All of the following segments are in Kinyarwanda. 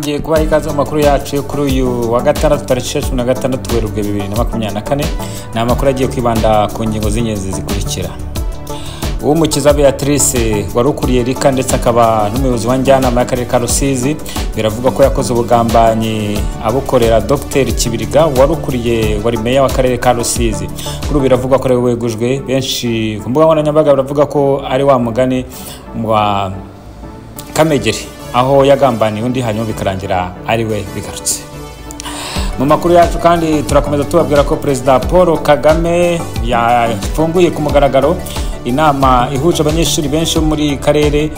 nongeye kubaha ikaze mu makuru yacu yo kuri uyu wa gatandatu tariki 16 Werurwe 2024. Ni amakuru agiye kwibanda ku ngingo z'ingenzi zikurikira. Uwumukiza Beatrice warukuriye Rika ndetse akaba n'umuyobozi wa njyanama y'akarere ka Rusizi biravuga ko yakoze ubugambanyi abukorera Dr Kibiriga warukuriye wari meya w'akarere ka Rusizi. Kuri biravuga ko wegujwe, benshi ku mbuga nkoranyambaga baravuga ko ari wa mugani wa Kamegeri aho yagambaniye undi hanyuma bikarangira ari we bigarutse. Mu makuru yacu kandi turakomeza tubabwira ko Perezida Paul Kagame yafunguye ku mugaragaro inama ihuje abanyeshuri benshi muri karere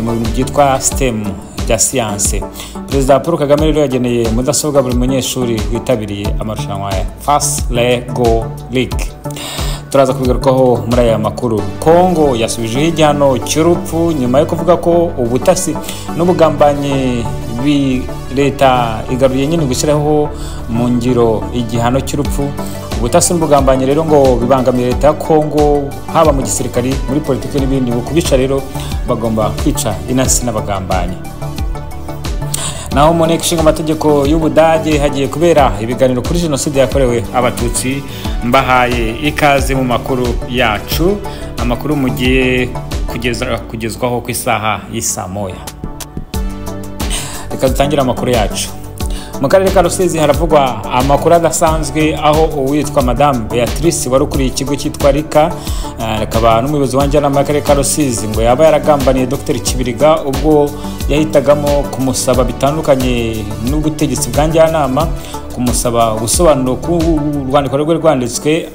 mu bintu byitwa STEM bya science. Perezida Paul Kagame rero yageneye mudasobwa buri munyeshuri witabiriye amarushanwa ya Fast Lego League. Turaza kubigarukaho muri aya makuru. Kongo yasubije igihano cy'urupfu nyuma yo kuvuga ko ubutasi n'ubugambanyi leta igaruye nyine gushyiraho mu ngiro igihano cy'urupfu. Ubutasi n'ubugambanyi rero ngo bibangamiye leta ya Kongo, haba mu gisirikari, muri politiki n'ibindi. Kubica rero bagomba kwica inasi n'abagambanyi. Naho mu nteko ishinga amategeko y'Ubudage hagiye kubera ibiganiro kuri jenoside yakorewe abatutsi. Mbahaye ikaze mu makuru yacu, amakuru mugiye kugezwaho ku isaha y'isa moya. Reka dutangire amakuru yacu. Mu karere ka Rusizi haravugwa amakuru adasanzwe aho uwitwa Madame Beatrice warukuriye ikigo cyitwa Rika akaba n'umuyobozi wa njyanama y'akarere ka Rusizi ngo yaba yaragambaniye Dr Kibiriga ubwo yahitagamo kumusaba bitandukanye n'ubutegetsi bwa njyanama, kumusaba gusobanura ku rwandiko rwe rwanditswe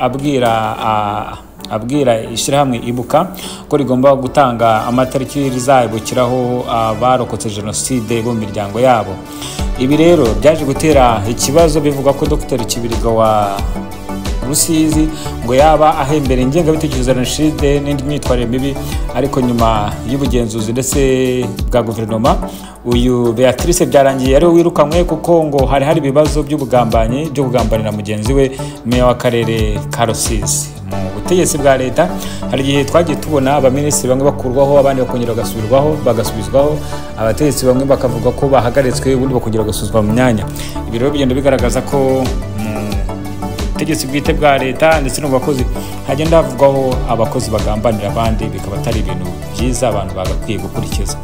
abwira ishyirahamwe Ibuka ko rigomba gutanga amatariki rizabukiraho abarokotse jenoside bo mu miryango yabo. Ibi rero byaje gutera ikibazo, bivuga ko Dr Kibiriga wa Rusizi ngo yaba ahembera ingengabitekerezo ya jenoside n'indi myitwarire mibi, ariko nyuma y'ubugenzuzi ndetse bwa guverinoma uyu Beatrice byarangiye ari wirukanwe kuko ngo hari ibibazo by'ubugambanyi byo kugambanira mugenzi we meya w'akarere ka Rusizi. Mu butegetsi bwa leta hari igihe twagiye tubona abaminisitiri bamwe bakurwaho abandi bakongera bagasubizwaho, abategetsi bamwe bakavuga ko bahagaritswe ubundi bakongera bagasubizwa mu myanya. Ibi rero bigenda bigaragaza ko ubutegetsi bwite bwa leta ndetse no mu bakozi hagenda havugwaho abakozi bagambanira abandi, bikaba atari ibintu byiza abantu bagakwiye gukurikiza.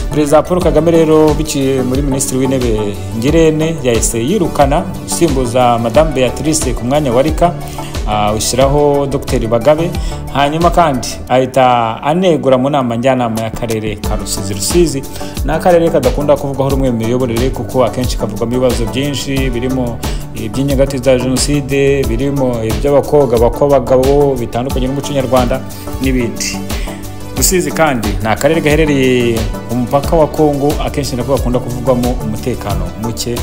Perezida Paul Kagame rero biciye muri Minisitiri w'Intebe Ngirente yahise yirukana usimbuza Madame Beatrice ku mwanya wa Rika, ushyiraho Dr Bagabe, hanyuma kandi ahita anegura mu nama njyanama y'akarere ka Rusizi. Rusizi ni akarere kadakunda kuvugwaho rumwe mu miyoborere kuko akenshi kavugwamo ibibazo byinshi birimo iby'ingengabitekerezo za jenoside, birimo iby'abakobwa bakobagabo bitandukanye n'umuco nyarwanda n'ibindi. Rusizi kandi ni akarere gaherereye umupaka wa Kongo, akenshi nako bakunda kuvugwamo umutekano muke.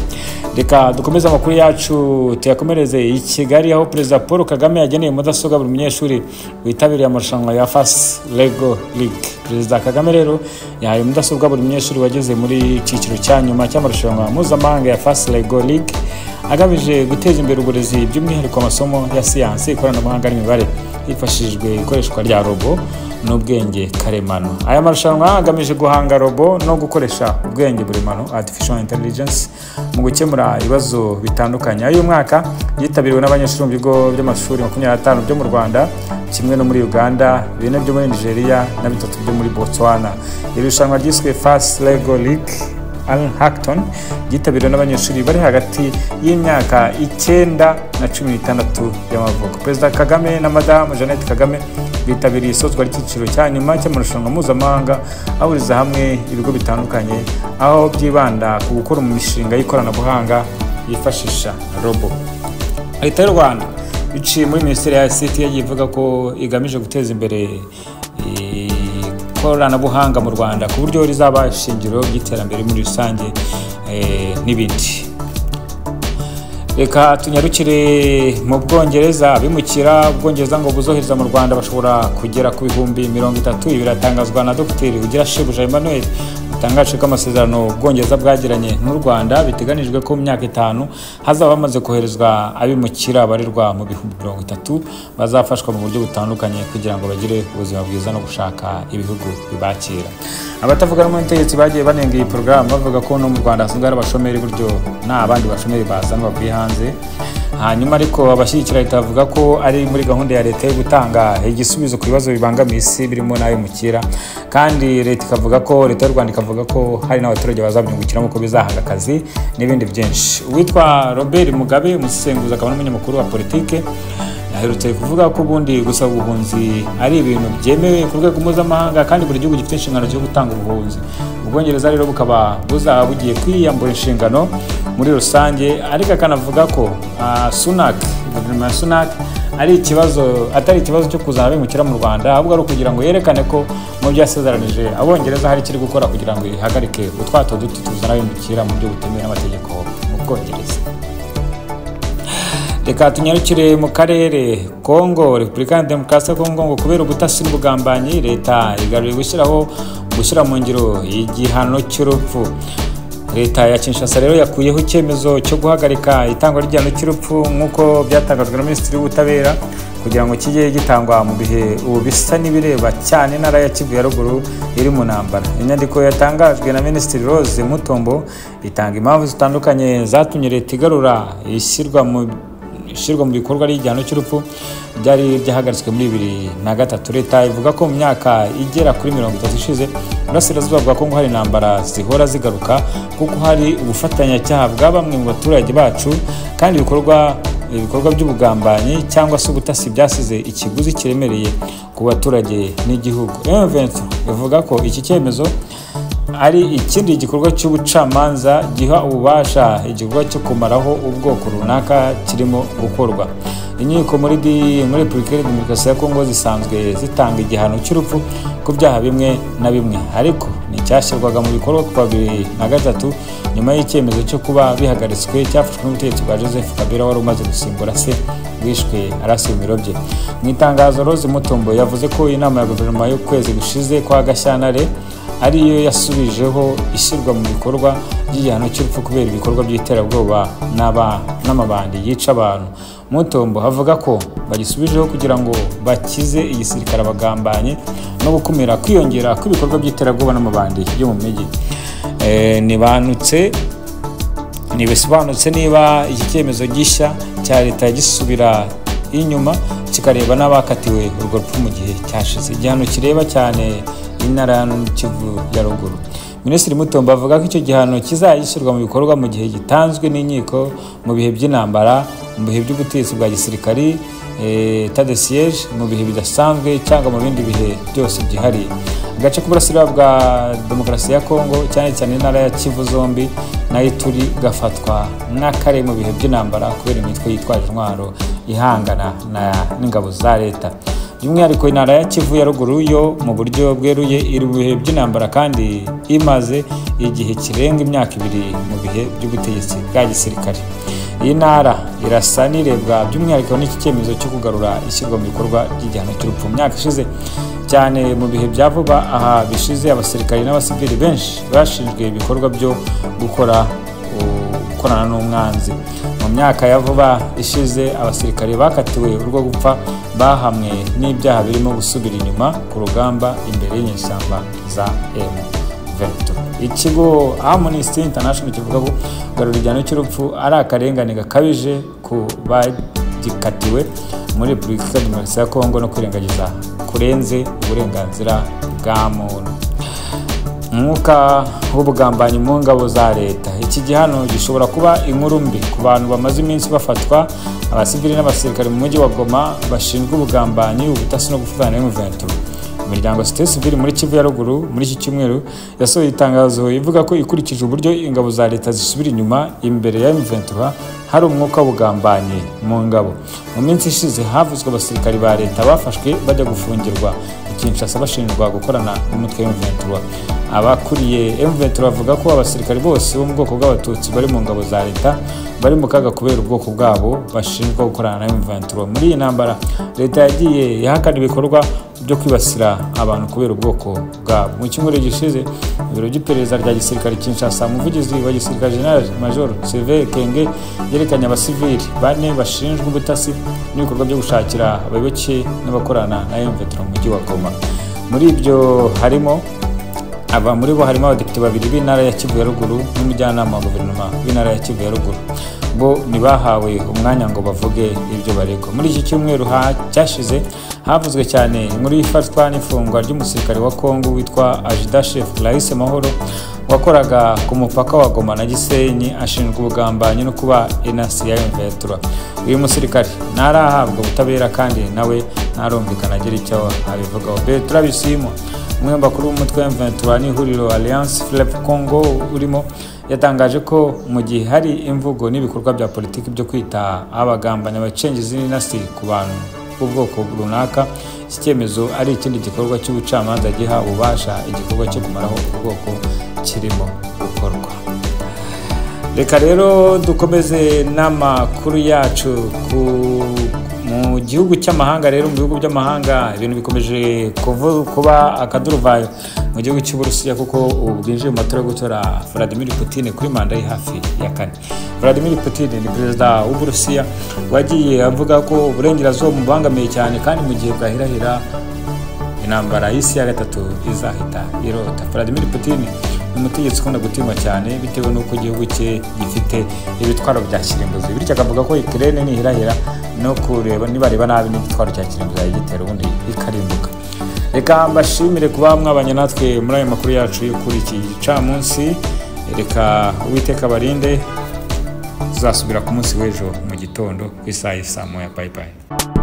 Reka dukomeze amakuru yacu tuyakomereze i Kigali aho Perezida Paul Kagame yageneye mudasobwa buri munyeshuri witabiriye amarushanwa ya Fast Lego League. Perezida Kagame rero yahaye mudasobwa buri munyeshuri wageze muri cyiciro cya nyuma cy'amarushanwa mpuzamahanga ya Fast Lego League agamije guteza imbere uburezi by'umwihariko amasomo ya siyansi, ikoranabuhanga n'imibare hifashishijwe ikoreshwa rya robo n'ubwenge karemano. Aya marushanwa agamije guhanga robo no gukoresha ubwenge buremano artificial intelligence mu gukemura ibibazo bitandukanye. Uyu mwaka yitabiriwe n'abanyeshuri mu bigo by'amashuri 25 byo mu Rwanda, kimwe no muri Uganda, 4 byo muri Nigeria na 3 byo muri Botswana. Iri rushanwa ryiswe Fast Lego League Hackathon yitabiriwe n'abanyeshuri bari hagati y'imyaka 9 na 16 y'amavuko. Perezida Kagame na Madame Jeannette Kagame bitabiriye isozwa ry'icyiciro cya nyuma cy'amarushanwa mpuzamahanga ahuriza hamwe ibigo bitandukanye aho byibanda ku gukora mu mishinga y'ikoranabuhanga yifashisha robo. Leta y'u Rwanda biciye muri Minisiteri ya ICT yagiye ivuga ko igamije guteza imbere ikoranabuhanga mu Rwanda ku buryo rizaba ishingiro ry'iterambere muri rusange n'ibindi. Reka tunyarukire mu Bwongereza. Abimukira Ubwongereza ngo buzohereza mu Rwanda bashobora kugera ku 30,000. Ibi biratangazwa na Dr Ugira Shebuja Emmanuel yatangaje ko amasezerano Ubwongereza bwagiranye n'u Rwanda biteganijwe ko mu myaka 5 hazaba bamaze koherezwa abimukira barirwa mu bihumbi 30 bazafashwa mu buryo butandukanye kugira ngo bagire ubuzima bwiza no gushaka ibihugu bibakira. Abatavuga mu ntegetsi bagiye banenga iyi program bavuga ko no mu Rwanda hasanzwe ari abashomeri buryo nta abandi bashomeri bazanwa bavuye hanze. Hanyuma ariko abashyigikira leta bavuga ko ari muri gahunda ya leta yo gutanga igisubizo ku bibazo bibangamiye isi birimo n'abimukira, kandi leta ikavuga ko leta y'u Rwanda ikavuga ko hari n'abaturage bazabyungukiramo ko bizahanga akazi n'ibindi byinshi. Uwitwa Robert Mugabe, umusesenguzi akaba n'umunyamakuru wa politike, yaherutse kuvuga ko ubundi gusaba ubuhunzi ari ibintu byemewe ku rwego mpuzamahanga kandi buri gihugu gifite inshingano zo gutanga ubuhunzi. Ubwongereza rero bukaba buzaba bugiye kwiyambura inshingano muri rusange, ariko akanavuga ko guverinoma ya Sunak atari ikibazo cyo kuzana abimukira mu Rwanda, ahubwo ari ukugira ngo yerekane ko mu byo yasezeranije Abongereza hari kiri gukora kugira ngo ihagarike utwato duto tuzana abimukira mu buryo butemewe n'amategeko mu Bwongereza. Reka tunyarukire mu karere Kongo. Repubulika ya Demokarasi ya Kongo ngo kubera ubutasi n'ubugambanyi leta igaruye gushyira mu ngiro igihano cy'urupfu. Leta ya Kinshasa rero yakuyeho icyemezo cyo guhagarika itangwa ry'igihano cy'urupfu nk'uko byatangajwe na Minisitiri w'Ubutabera kugira ngo kijye gitangwa mu bihe ubu bisa n'ibireba cyane intara ya Kivu ya ruguru iri mu ntambara. Inyandiko yatangajwe na Minisitiri Rose Mutombo itanga impamvu zitandukanye zatumye leta igarura ishyirwa mu bikorwa ry'igihano cy'urupfu byari byahagaritswe muri 2003. Leta ivuga ko mu myaka igera kuri 30 ishize Burasirazuba bwa Kongo hari intambara zihora zigaruka kuko hari ubufatanyacyaha bwa bamwe mu baturage bacu, kandi ibikorwa by'ubugambanyi cyangwa se ubutasi byasize ikiguzi kiremereye ku baturage n'igihugu. M23 ivuga ko iki cyemezo ari ikindi gikorwa cy'ubucamanza giha ububasha igikorwa cyo kumaraho ubwoko runaka kirimo gukorwa. Inkiko muri Repubulika ya Demokarasi ya Kongo zisanzwe zitanga igihano cy'urupfu ku byaha bimwe na bimwe, ariko nticyashyirwaga mu bikorwa kuva 2003 nyuma y'icyemezo cyo kuba bihagaritswe cyafashwe n'ubutegetsi bwa Joseph Kabila wari umaze gusimbura se wishwe arasiwe ibiro bye. Mu itangazo Rose Mutombo yavuze ko inama ya guverinoma y'ukwezi gushize kwa Gashyantare ariyo yasubijeho ishyirwa mu bikorwa by'igihano cy'urupfu kubera ibikorwa by'iterabwoba n'amabandi yica abantu. Mutombo avuga ko bagisubijeho kugira ngo bakize igisirikare abagambanye no gukumira kwiyongera kw'ibikorwa by'iterabwoba n'amabandi yo mu mijyi. Ntibisobanutse niba iki cyemezo gishya cya leta gisubira inyuma kikareba n'abakatiwe urwo rupfu mu gihe cyashize. Igihano kireba cyane intara ya Kivu ya ruguru. Minisitiri Mutombo avuga ko icyo gihano kizashyirwa mu bikorwa mu gihe gitanzwe n'inkiko mu bihe by'intambara, mu bihe by'ubutegetsi bwa gisirikari, état de siège, mu bihe bidasanzwe cyangwa mu bindi bihe byose byihariye. Agace k'uburasirazuba bwa Demokarasi ya Kongo cyane cyane intara ya Kivu zombi nayo turi gafatwa n'akare mu bihe by'intambara kubera imitwe yitwaje intwaro ihangana n'ingabo za leta. By'umwihariko intara ya Kivu ya ruguru yo mu buryo bweruye iri mu bihe by'intambara kandi imaze igihe kirenga imyaka 2 mu bihe by'ubutegetsi bwa gisirikare. Iyi ntara irasa n'irebwa by'umwihariko n'iki cyemezo cyo kugarura ishyirwa mu bikorwa ry'igihano cy'urupfu. Mu myaka ishize cyane mu bihe bya vuba aha bishize abasirikari n'abasivili benshi bashinzwe ibikorwa byo gukorana n'umwanzi. Mu myaka ya vuba ishize abasirikari bakatiwe urwo gupfa bahamwe n'ibyaha birimo gusubira inyuma ku rugamba imbere y'inyeshyamba za M23. Ikigo Amnesty International kivuga ko kugarura igihano cy'urupfu ari akarengane gakabije ku bagikatiwe muri Repubulika ya Demokarasi ya Kongo no kurengagiza kurenze uburenganzira bwa muntu. Umwuka w'ubugambanyi mu ngabo za leta. Iki gihano gishobora kuba inkuru mbi ku bantu bamaze iminsi bafatwa, abasivili n'abasirikare mu mujyi wa Goma bashinzwe ubugambanyi, ubutasi no gufatanya na M23. Imiryango Société Civile muri Kivu ya ruguru muri iki cyumweru yasohoye itangazo ivuga ko ikurikije uburyo ingabo za leta zisubira inyuma imbere ya M23 hari umwuka w'ubugambanyi mu ngabo. Mu minsi ishize havuzwe abasirikari ba leta bafashwe bajya gufungirwa Kinshasa bashinjwa gukorana n'umutwe M23. Abakuriye M23 bavuga ko abasirikari bose bo mu bwoko bw'abatutsi bari mu ngabo za leta bari mu kaga kubera ubwoko bwabo bashinjwa gukorana na M23. Muri iyi ntambara leta yagiye ihakana ibikorwa byo kwibasira abantu kubera ubwoko bwabo. Mu cyumweru gishize ibiro by'iperereza rya gisirikare Kinshasa, umuvugizi wa gisirikare General Major Sylvain Kenge yerekanye abasivili 4 bashinjwa ubutasi n'ibikorwa byo gushakira abayoboke n'abakorana na M23 mu mujyi wa Goma. Muri bo harimo abadepite 2 b'intara ya Kivu ya Ruguru n'umujyanama wa guverinoma w'intara ya Kivu ya Ruguru. Bo nibahawe umwanya ngo bavuge ibyo baregwa. Muri iki cyumweru cyashize havuzwe cyane inkuru y'ifatwa n'ifungwa ry'umusirikare wa Kongo witwa Adjudant Chef Clarisse Mahoro wakoraga ku mupaka wa Goma na Gisenyi, ashinjwa ubugambanyi no kuba enasi ya M23. Uyu musirikare ntarahabwa ubutabera kandi nawe ntarumvikana agira icyo abivugaho. Bertrand Bisimwa, umwe bakuru b'umutwe wa M23 n'ihuriro Alliance Fleuve Congo urimo, yatangaje ko mu gihe hari imvugo n'ibikorwa bya politiki byo kwita abagambanya abacengezi n'inasi ku bantu b'ubwoko runaka, iki cyemezo ari ikindi gikorwa cy'ubucamanza giha ububasha igikorwa cyo kumaraho ubwoko kirimo gukorwa. Reka rero dukomeze n'amakuru yacu mu gihugu cy'amahanga. Rero mu bihugu by'amahanga ibintu bikomeje kuba akaduruvayo mu gihugu cy'Uburusiya, kuko ubu bwinjiye mu matora yo gutora Vladimir Putin kuri manda ye hafi ya 4. Vladimir Putin ni perezida w'Uburusiya wagiye avuga ko uburengerazuba mubangamiye cyane, kandi mu gihe bwahirahira intambara y'isi ya 3 izahita irota. Vladimir Putin ni umutegetsi ukunda gutinywa cyane bitewe n'uko igihugu cye gifite ibitwaro bya kirimbuzi, bityo akavuga ko Ukraine nihirahira no kureba nibareba nabi n'igitwaro cya kirimbuzi yagitera ubundi ikarimbuka. Reka mbashimire kuba mwabanye natwe muri aya makuru yacu yo kuri iki gicamunsi. Reka Uwiteka barinde, tuzasubira ku munsi w'ejo mu gitondo ku isaha y'isa moya. Bye bye.